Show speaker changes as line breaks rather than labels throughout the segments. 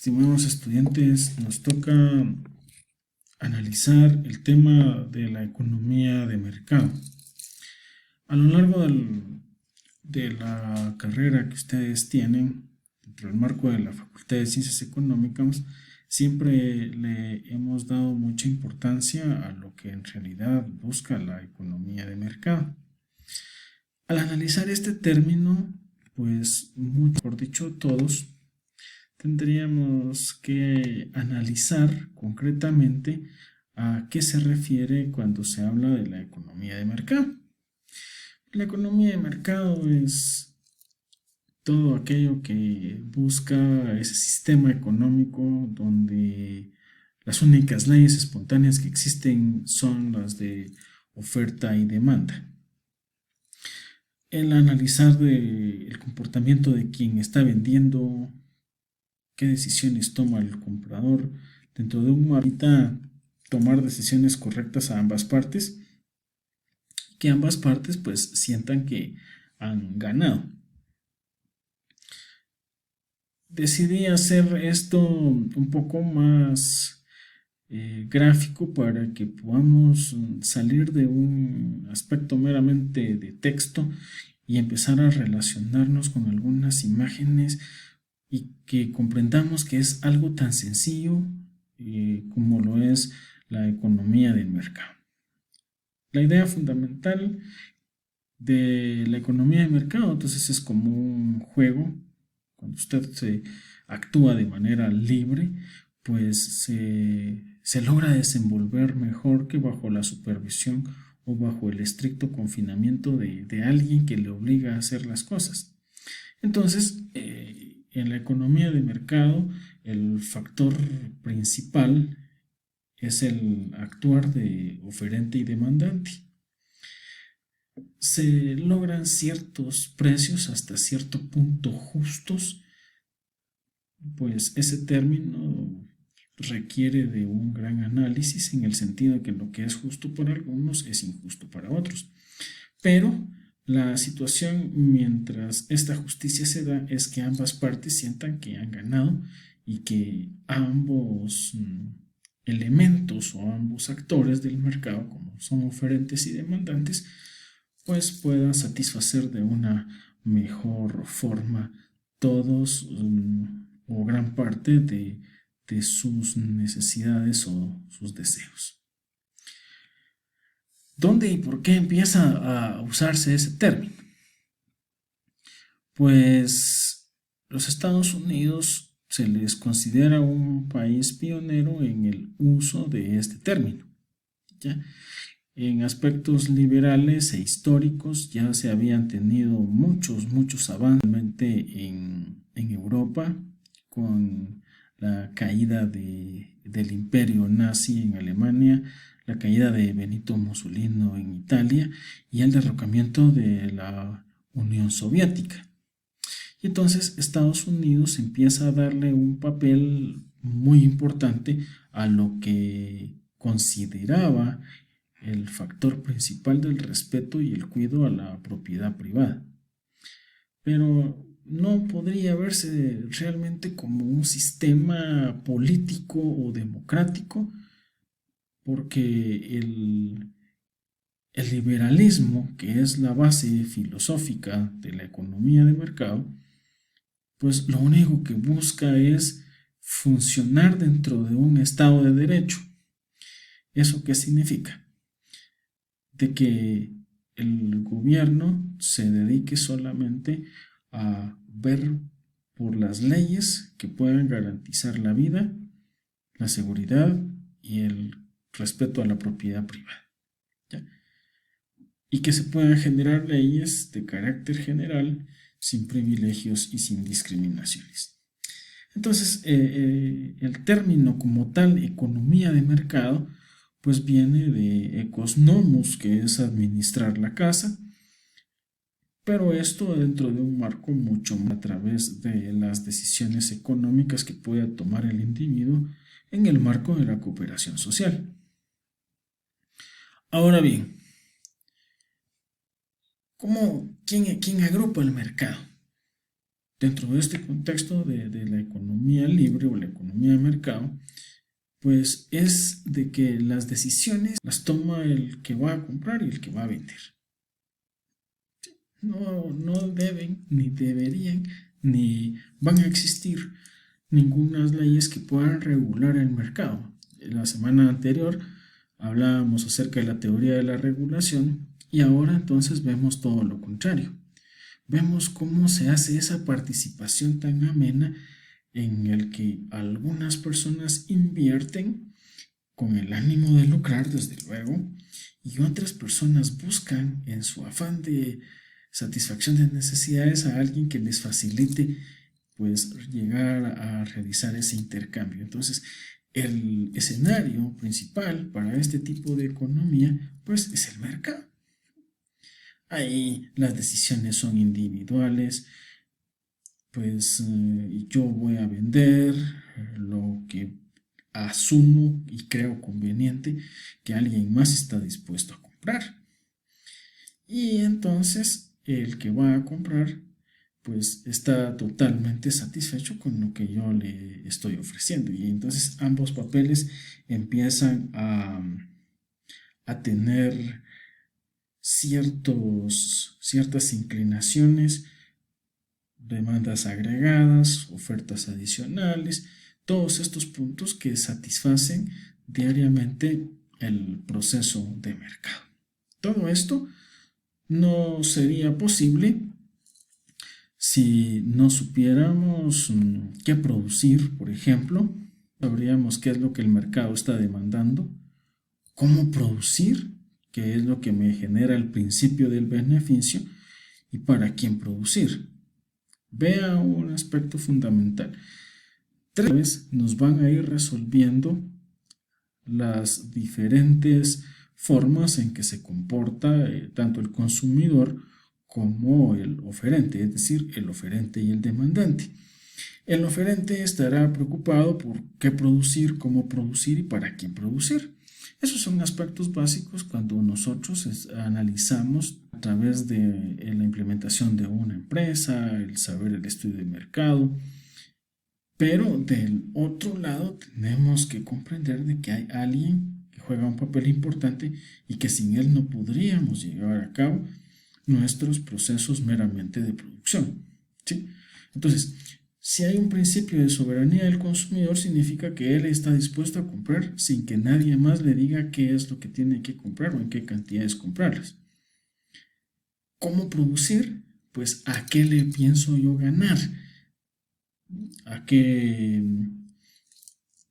Estimados estudiantes, nos toca analizar el tema de la economía de mercado. A lo largo de la carrera que ustedes tienen, dentro del marco de la Facultad de Ciencias Económicas, siempre le hemos dado mucha importancia a lo que en realidad busca la economía de mercado. Al analizar este término, pues, mejor dicho, todos tendríamos que analizar concretamente a qué se refiere cuando se habla de la economía de mercado. La economía de mercado es todo aquello que busca ese sistema económico donde las únicas leyes espontáneas que existen son las de oferta y demanda. El analizar el comportamiento de quien está vendiendo, qué decisiones toma el comprador dentro de un marco, tomar decisiones correctas a ambas partes, que ambas partes pues sientan que han ganado. Decidí hacer esto un poco más gráfico para que podamos salir de un aspecto meramente de texto y empezar a relacionarnos con algunas imágenes y que comprendamos que es algo tan sencillo como lo es la economía del mercado. La idea fundamental de la economía de mercado, entonces, es como un juego. Cuando usted se actúa de manera libre, pues se logra desenvolver mejor que bajo la supervisión o bajo el estricto confinamiento de alguien que le obliga a hacer las cosas. Entonces, en la economía de mercado, el factor principal es el actuar de oferente y demandante. Se logran ciertos precios hasta cierto punto justos, pues ese término requiere de un gran análisis en el sentido de que lo que es justo para algunos es injusto para otros. Pero la situación mientras esta justicia se da es que ambas partes sientan que han ganado y que ambos elementos o ambos actores del mercado, como son oferentes y demandantes, pues puedan satisfacer de una mejor forma todos o gran parte de sus necesidades o sus deseos. ¿Dónde y por qué empieza a usarse ese término? Pues los Estados Unidos se les considera un país pionero en el uso de este término, ¿ya? En aspectos liberales e históricos ya se habían tenido muchos avances en Europa con la caída del imperio nazi en Alemania, la caída de Benito Mussolini en Italia y el derrocamiento de la Unión Soviética. Y entonces Estados Unidos empieza a darle un papel muy importante a lo que consideraba el factor principal del respeto y el cuidado a la propiedad privada. Pero no podría verse realmente como un sistema político o democrático, porque el liberalismo, que es la base filosófica de la economía de mercado, pues lo único que busca es funcionar dentro de un estado de derecho. ¿Eso qué significa? De que el gobierno se dedique solamente a ver por las leyes que puedan garantizar la vida, la seguridad y el respeto a la propiedad privada, ¿ya? Y que se puedan generar leyes de carácter general sin privilegios y sin discriminaciones. Entonces, el término como tal, economía de mercado, pues viene de ecos nomus, que es administrar la casa, pero esto dentro de un marco mucho más a través de las decisiones económicas que pueda tomar el individuo en el marco de la cooperación social. Ahora bien, ¿quién agrupa el mercado? dentro de este contexto de la economía libre o la economía de mercado, pues es de que las decisiones las toma el que va a comprar y el que va a vender. No deben, ni deberían, ni van a existir ninguna leyes que puedan regular el mercado. La semana anterior hablábamos acerca de la teoría de la regulación y ahora entonces vemos todo lo contrario. Vemos cómo se hace esa participación tan amena en el que algunas personas invierten con el ánimo de lucrar, desde luego, y otras personas buscan en su afán de satisfacción de necesidades a alguien que les facilite pues llegar a realizar ese intercambio. Entonces, el escenario principal para este tipo de economía pues es el mercado. Ahí las decisiones son individuales, pues yo voy a vender lo que asumo y creo conveniente que alguien más está dispuesto a comprar. Y entonces el que va a comprar pues está totalmente satisfecho con lo que yo le estoy ofreciendo. Y entonces ambos papeles empiezan a tener ciertas inclinaciones, demandas agregadas, ofertas adicionales, todos estos puntos que satisfacen diariamente el proceso de mercado. Todo esto no sería posible si no supiéramos qué producir, por ejemplo. Sabríamos qué es lo que el mercado está demandando, cómo producir, qué es lo que me genera el principio del beneficio y para quién producir. Vea un aspecto fundamental. Tres veces nos van a ir resolviendo las diferentes formas en que se comporta tanto el consumidor como el oferente, es decir, el oferente y el demandante. El oferente estará preocupado por qué producir, cómo producir y para quién producir. Esos son aspectos básicos cuando nosotros analizamos a través de la implementación de una empresa, el saber el estudio de mercado. Pero del otro lado tenemos que comprender de que hay alguien que juega un papel importante y que sin él no podríamos llevar a cabo nuestros procesos meramente de producción, ¿sí? Entonces, si hay un principio de soberanía del consumidor, significa que él está dispuesto a comprar sin que nadie más le diga qué es lo que tiene que comprar o en qué cantidades comprarlas. ¿Cómo producir? Pues ¿a qué le pienso yo ganar? ¿A qué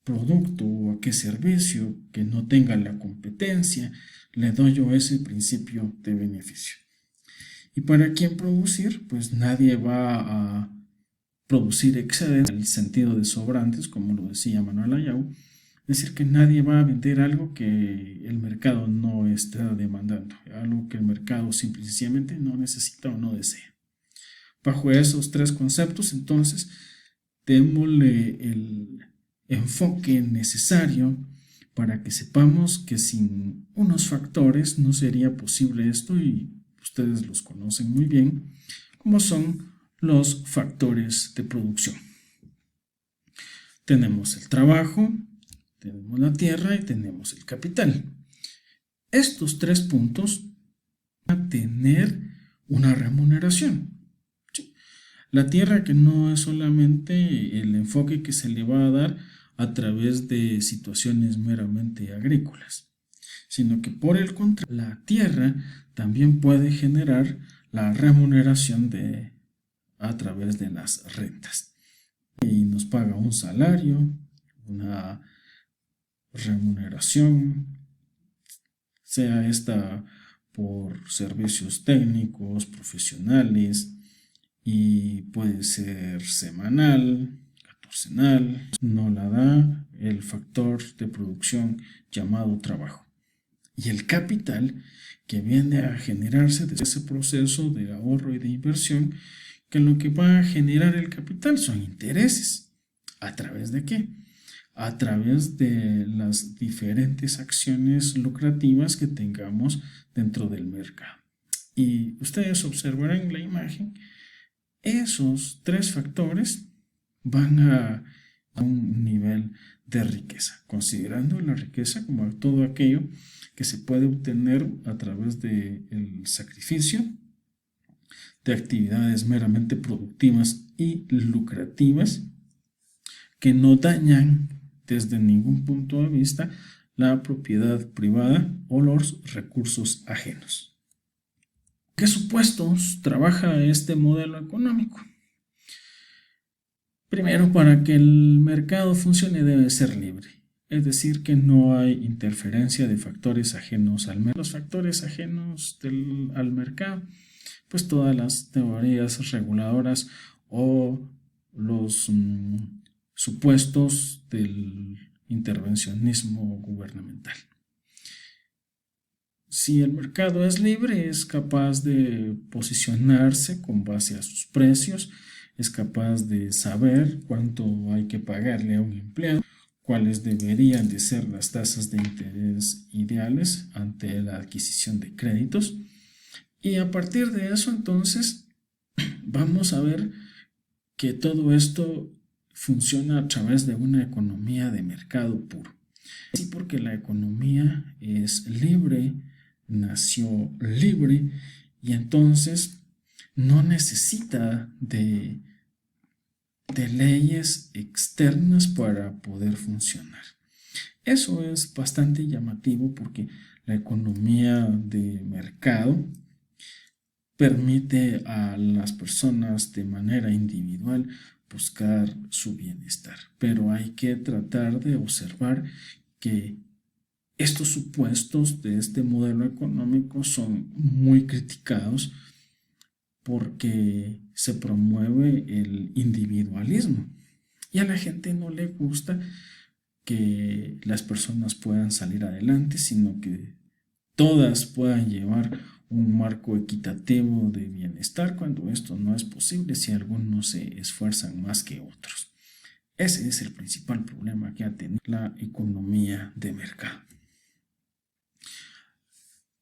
producto o a qué servicio que no tenga la competencia le doy yo ese principio de beneficio? ¿Y para quién producir? Pues nadie va a producir excedentes en el sentido de sobrantes, como lo decía Manuel Ayau, es decir, que nadie va a vender algo que el mercado no está demandando, algo que el mercado simple y sencillamente no necesita o no desea. Bajo esos tres conceptos, entonces, démosle el enfoque necesario para que sepamos que sin unos factores no sería posible esto y ustedes los conocen muy bien, como son los factores de producción. Tenemos el trabajo, tenemos la tierra y tenemos el capital. Estos tres puntos van a tener una remuneración. ¿Sí? La tierra, que no es solamente el enfoque que se le va a dar a través de situaciones meramente agrícolas, sino que por el contrario, la tierra también puede generar la remuneración a través de las rentas. Y nos paga un salario, una remuneración, sea esta por servicios técnicos, profesionales, y puede ser semanal, quincenal, no la da el factor de producción llamado trabajo. Y el capital, que viene a generarse de ese proceso de ahorro y de inversión, que lo que va a generar el capital son intereses. ¿A través de qué? A través de las diferentes acciones lucrativas que tengamos dentro del mercado. Y ustedes observarán en la imagen Esos tres factores van a un nivel de riqueza, considerando la riqueza como todo aquello que se puede obtener a través del sacrificio de actividades meramente productivas y lucrativas que no dañan desde ningún punto de vista la propiedad privada o los recursos ajenos. ¿Qué supuestos trabaja este modelo económico? Primero, para que el mercado funcione debe ser libre, es decir, que no hay interferencia de factores ajenos al mercado. Los factores ajenos al mercado, pues todas las teorías reguladoras o los supuestos del intervencionismo gubernamental. Si el mercado es libre, es capaz de posicionarse con base a sus precios, es capaz de saber cuánto hay que pagarle a un empleado, cuáles deberían de ser las tasas de interés ideales ante la adquisición de créditos. Y a partir de eso, entonces, vamos a ver que todo esto funciona a través de una economía de mercado puro. Sí, porque la economía es libre, nació libre y entonces no necesita de leyes externas para poder funcionar. Eso es bastante llamativo porque la economía de mercado permite a las personas de manera individual buscar su bienestar, pero hay que tratar de observar que estos supuestos de este modelo económico son muy criticados porque se promueve el individualismo y a la gente no le gusta que las personas puedan salir adelante, sino que todas puedan llevar un marco equitativo de bienestar cuando esto no es posible si algunos se esfuerzan más que otros. Ese es el principal problema que ha tenido la economía de mercado.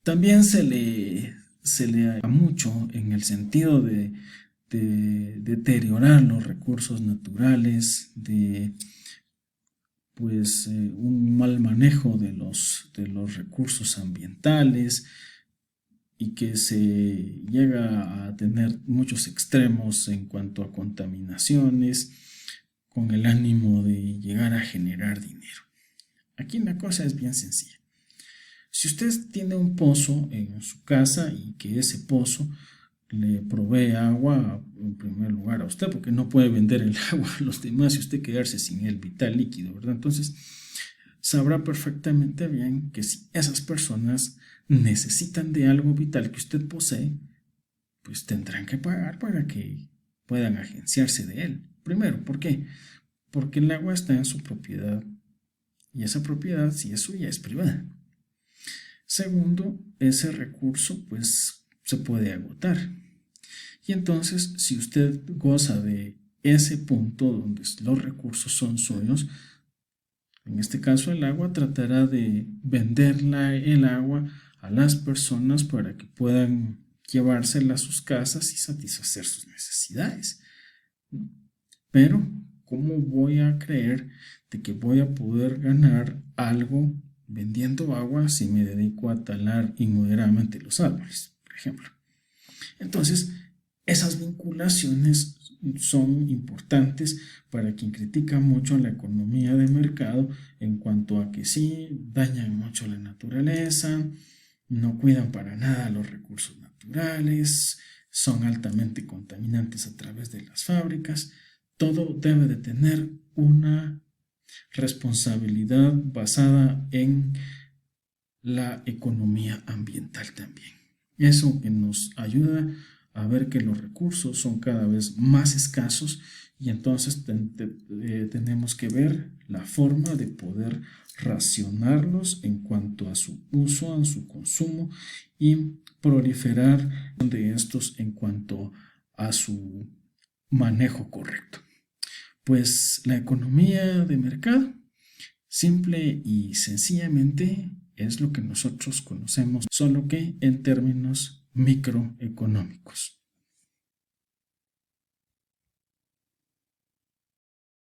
También se le da mucho en el sentido de deteriorar los recursos naturales, de un mal manejo de los recursos ambientales y que se llega a tener muchos extremos en cuanto a contaminaciones con el ánimo de llegar a generar dinero. Aquí la cosa es bien sencilla. Si usted tiene un pozo en su casa y que ese pozo le provee agua en primer lugar a usted, porque no puede vender el agua a los demás y usted quedarse sin el vital líquido, ¿verdad? Entonces, sabrá perfectamente bien que si esas personas necesitan de algo vital que usted posee, pues tendrán que pagar para que puedan agenciarse de él. Primero, ¿por qué? Porque el agua está en su propiedad y esa propiedad, si es suya, es privada. Segundo, ese recurso pues se puede agotar. Y entonces, si usted goza de ese punto donde los recursos son suyos, en este caso el agua, tratará de vender el agua a las personas para que puedan llevársela a sus casas y satisfacer sus necesidades. Pero, ¿cómo voy a creer de que voy a poder ganar algo vendiendo agua si me dedico a talar inmoderadamente los árboles, por ejemplo? Entonces, esas vinculaciones son importantes para quien critica mucho la economía de mercado en cuanto a que sí, dañan mucho la naturaleza, no cuidan para nada los recursos naturales, son altamente contaminantes a través de las fábricas. Todo debe de tener una responsabilidad basada en la economía ambiental también. Eso que nos ayuda a ver que los recursos son cada vez más escasos y entonces tenemos que ver la forma de poder racionarlos en cuanto a su uso, a su consumo y proliferar de estos en cuanto a su manejo correcto. Pues la economía de mercado, simple y sencillamente, es lo que nosotros conocemos, solo que en términos microeconómicos.